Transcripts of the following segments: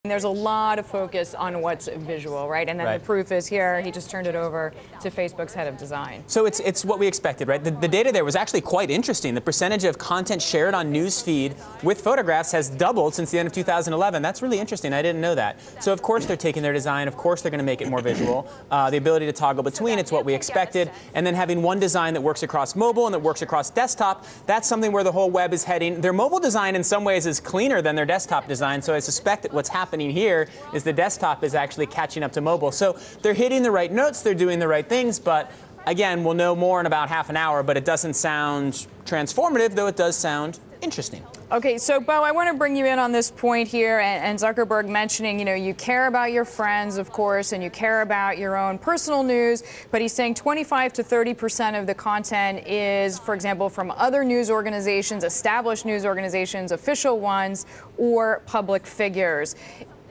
There's a lot of focus on what's visual, right? And then the proof is here. He just turned it over to Facebook's head of design. So it's what we expected, right? The data there was actually quite interesting. The percentage of content shared on newsfeed with photographs has doubled since the end of 2011. That's really interesting. I didn't know that. So of course they're taking their design. Of course they're going to make it more visual. The ability to toggle between, it's what we expected. And then having one design that works across mobile and that works across desktop, that's something where the whole web is heading. Their mobile design in some ways is cleaner than their desktop design. So I suspect that what's happening here is the desktop is actually catching up to mobile. So they're hitting the right notes, they're doing the right things, but again, we'll know more in about half an hour, but it doesn't sound transformative, though it does sound interesting. Okay, so Bo, I want to bring you in on this point here, and Zuckerberg mentioning, you care about your friends, of course, and you care about your own personal news, but he's saying 25 to 30% of the content is, for example, from other news organizations, established news organizations, official ones, or public figures.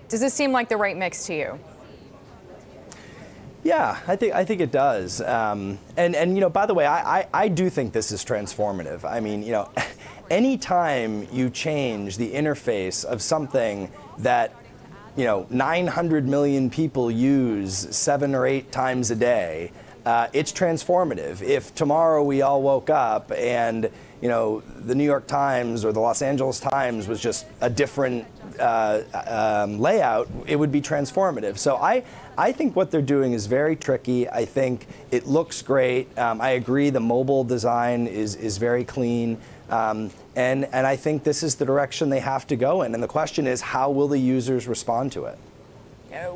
Does this seem like the right mix to you? Yeah, I think it does. And by the way, I do think this is transformative. I mean, anytime you change the interface of something that 900 million people use 7 or 8 times a day, it's transformative. If tomorrow we all woke up and the New York Times or the Los Angeles Times was just a different layout, it would be transformative. So I think what they're doing is very tricky. I think it looks great. I agree the mobile design is very clean. And I think this is the direction they have to go in. And the question is, how will the users respond to it?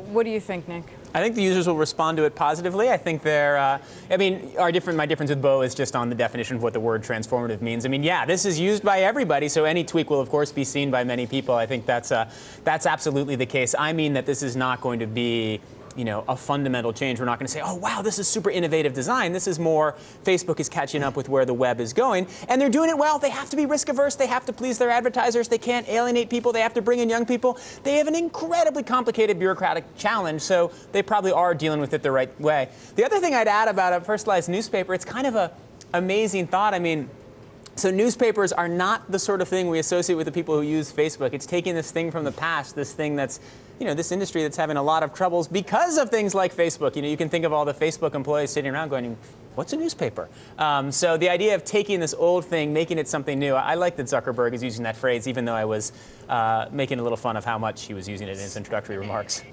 What do you think, Nick? I think the users will respond to it positively. I think they're, my difference with Bo is just on the definition of what the word transformative means. I mean, yeah, this is used by everybody, so any tweak will, of course, be seen by many people. I think that's absolutely the case. I mean that this is not going to be a fundamental change. We're not going to say, oh, wow, this is super innovative design. This is more Facebook is catching up with where the web is going. And they're doing it well. They have to be risk averse. They have to please their advertisers. They can't alienate people. They have to bring in young people. They have an incredibly complicated bureaucratic challenge, so they probably are dealing with it the right way. The other thing I'd add about a personalized newspaper, it's kind of an amazing thought. I mean, so newspapers are not the sort of thing we associate with the people who use Facebook. It's taking this thing from the past, this thing that's, this industry that's having a lot of troubles because of things like Facebook. You can think of all the Facebook employees sitting around going, what's a newspaper? So the idea of taking this old thing, making it something new, I like that Zuckerberg is using that phrase, even though I was making a little fun of how much he was using it in his introductory remarks.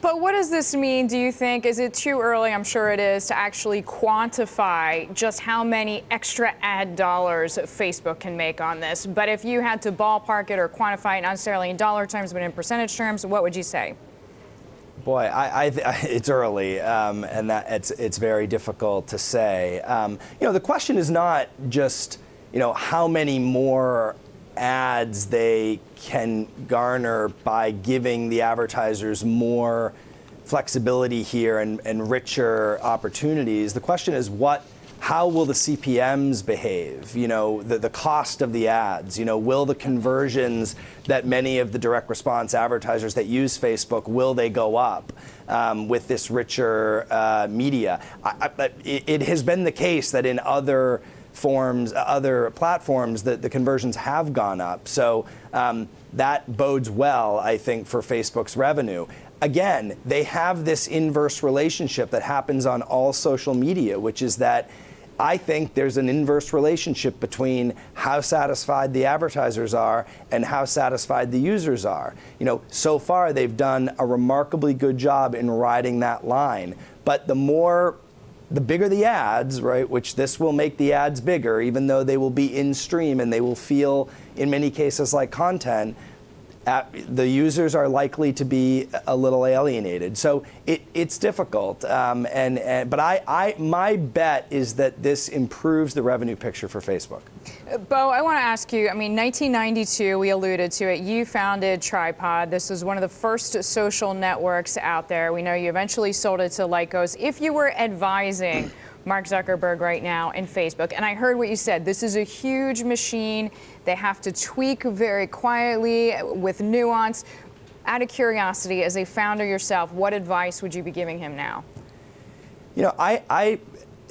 But what does this mean, do you think? Is it too early, I'm sure it is, to actually quantify just how many extra ad dollars Facebook can make on this? But if you had to ballpark it or quantify it, not necessarily in dollar terms, but in percentage terms, what would you say? Boy, it's early, and that it's very difficult to say. The question is not just how many more ads they can garner by giving the advertisers more flexibility here and richer opportunities. The question is how will the CPMs behave? The cost of the ads. Will the conversions that many of the direct response advertisers that use Facebook, will they go up with this richer media? It has been the case that in other platforms, that the conversions have gone up. So that bodes well, I think, for Facebook's revenue. Again, they have this inverse relationship that happens on all social media, which is that I think there's an inverse relationship between how satisfied the advertisers are and how satisfied the users are. So far they've done a remarkably good job in riding that line. But the bigger the ads, right, which this will make the ads bigger, even though they will be in stream and they will feel, in many cases, like content, the users are likely to be a little alienated. So it's difficult. But my bet is that this improves the revenue picture for Facebook. Bo, I want to ask you, 1992, we alluded to it. You founded Tripod. This was one of the first social networks out there. We know you eventually sold it to Lycos. If you were advising Mark Zuckerberg right now in Facebook, and I heard what you said, this is a huge machine. They have to tweak very quietly with nuance. Out of curiosity, as a founder yourself, what advice would you be giving him now?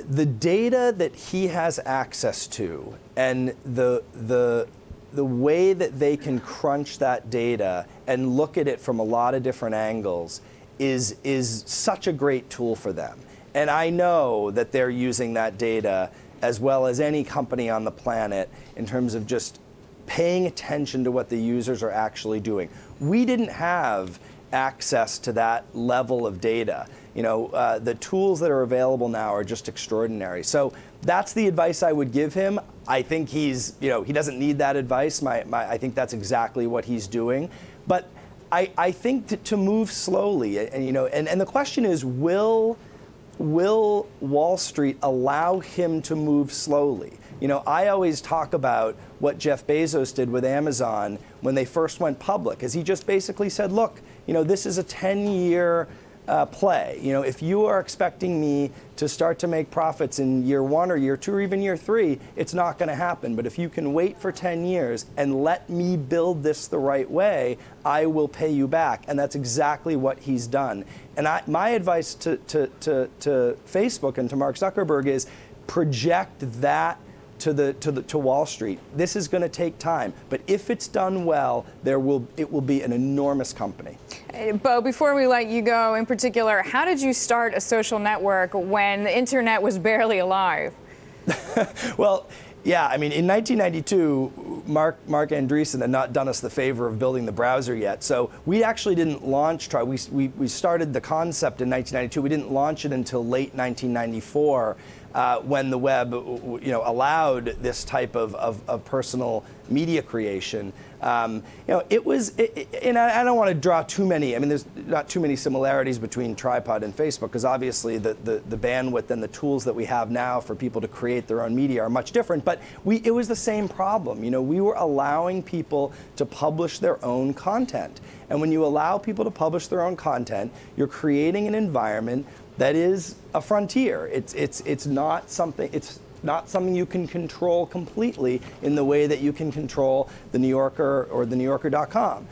The data that he has access to and the the way that they can crunch that data and look at it from a lot of different angles is such a great tool for them. And I know that they're using that data as well as any company on the planet in terms of just paying attention to what the users are actually doing. We didn't have access to that level of data. The tools that are available now are just extraordinary. So that's the advice I would give him. I think he doesn't need that advice. I think that's exactly what he's doing. But I think to move slowly, and the question is, will Wall Street allow him to move slowly? I always talk about what Jeff Bezos did with Amazon when they first went public, is he just basically said, look, this is a 10-year play. If you are expecting me to start to make profits in year 1 or year 2 or even year 3, it's not going to happen. But if you can wait for 10 years and let me build this the right way, I will pay you back. And that's exactly what he's done. And my advice to Facebook and to Mark Zuckerberg is project that to Wall Street. This is going to take time, but if it's done well, it will be an enormous company. Bo, before we let you go, in particular, how did you start a social network when the internet was barely alive? Well, yeah, I mean, in 1992, Mark Andreessen had not done us the favor of building the browser yet. So we actually didn't launch we started the concept in 1992. We didn't launch it until late 1994. When the web, allowed this type of personal media creation. It was, and I don't want to draw too many. I mean, there's not too many similarities between Tripod and Facebook, because obviously the bandwidth and the tools that we have now for people to create their own media are much different. But it was the same problem. We were allowing people to publish their own content, and when you allow people to publish their own content, you're creating an environment that is a frontier. It's not something you can control completely in the way that you can control the New Yorker or the NewYorker.com.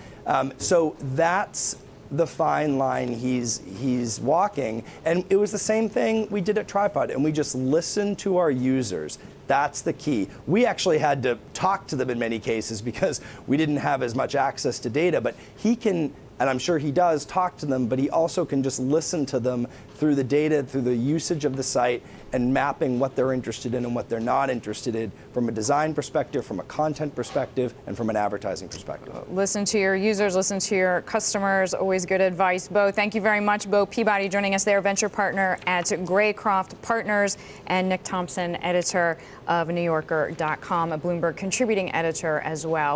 So that's the fine line he's walking. And it was the same thing we did at Tripod, and we just listened to our users. That's the key. We actually had to talk to them in many cases because we didn't have as much access to data, but he can, and I'm sure he does, talk to them, but he also can just listen to them through the data, through the usage of the site, and mapping what they're interested in and what they're not interested in from a design perspective, from a content perspective, and from an advertising perspective. Listen to your users, listen to your customers, always good advice. Bo, thank you very much. Bo Peabody joining us there, venture partner at Graycroft Partners, and Nick Thompson, editor of NewYorker.com, a Bloomberg contributing editor as well.